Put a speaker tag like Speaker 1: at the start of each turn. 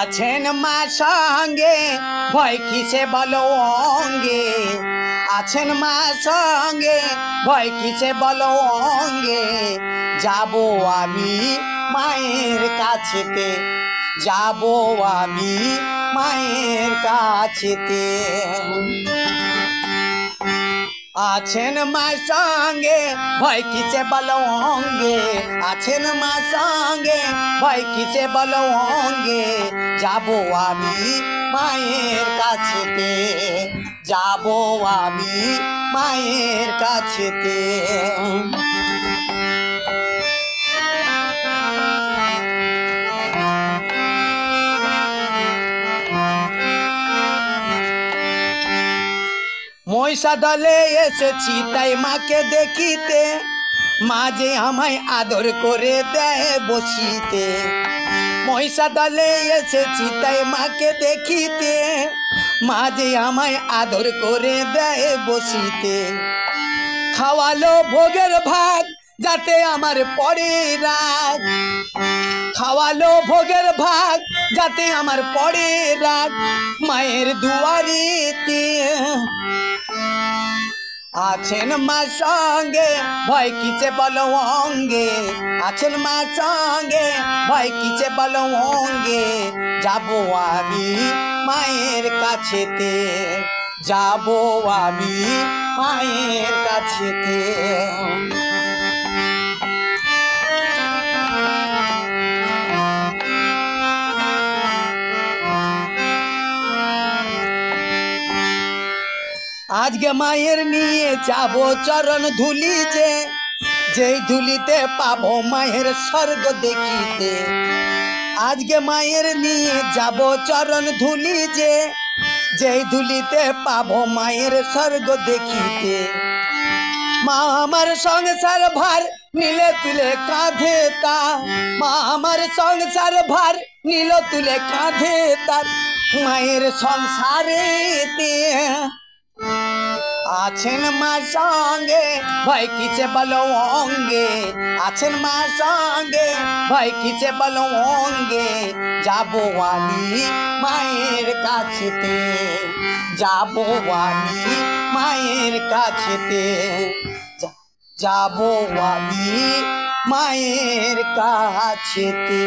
Speaker 1: আছেন মা সঙ্গে ভয় কিসে বলো অঙ্গে, আছেন মা সঙ্গে ভয় কিসে বলো অঙ্গে। যাব আমি মায়ের কাছেতে, যাব আমি মায়ের কাছেতে। আছেন মা সঙ্গে ভয় কিসে বলো অঙ্গে, আছেন মা সঙ্গে ভয় কিসে বলো অঙ্গে। যাব আমি মায়ের কাছেতে, যাব আমি মায়ের কাছেতে। মহিষা দলে এসেছি তাই মাকে দেখিতে, মা যে আমায় আদর করে দেয় বসিতে। মহিষা দলে এসেছি তাই মাকে দেখিতে, মা যে আমায় আদর করে দেয় বসিতে। খাওয়ালো ভোগের ভাগ যাতে আমার পড়ে রাগ, খাওয়ালো ভোগের ভাগ যাতে আমার পড়ে রাগ। মায়ের দুয়ারিতে আছেন মা সঙ্গে ভয় কিসে বলো অঙ্গে, আছেন মা সঙ্গে ভয় কিসে বলো অঙ্গে। যাব আমি মায়ের কাছেতে, যাব আমি মায়ের কাছেতে। আজকে মায়ের নিয়ে যাব চরণ ধুলি যে, যেই ধুলিতে পাবো মায়ের স্বর্গ দেখিতে। আজকে মায়ের নিয়ে যাব চরণ ধুলি যে, যেই ধুলিতে পাবো মায়ের স্বর্গ দেখিতে। মা আমার সংসার ভার নিলে তুলে কাঁধে তার, মা আমার সংসার ভার নিল তুলে কাঁধে তার। মায়ের সংসারেতে আছেন মা সঙ্গে ভয় কিসে বলো অঙ্গে, আছেন মা সঙ্গে ভয় কিসে বলো অঙ্গে। যাব আমি মায়ের কাছেতে, যাব আমি মায়ের কাছেতে, যাব আমি মায়ের কাছেতে।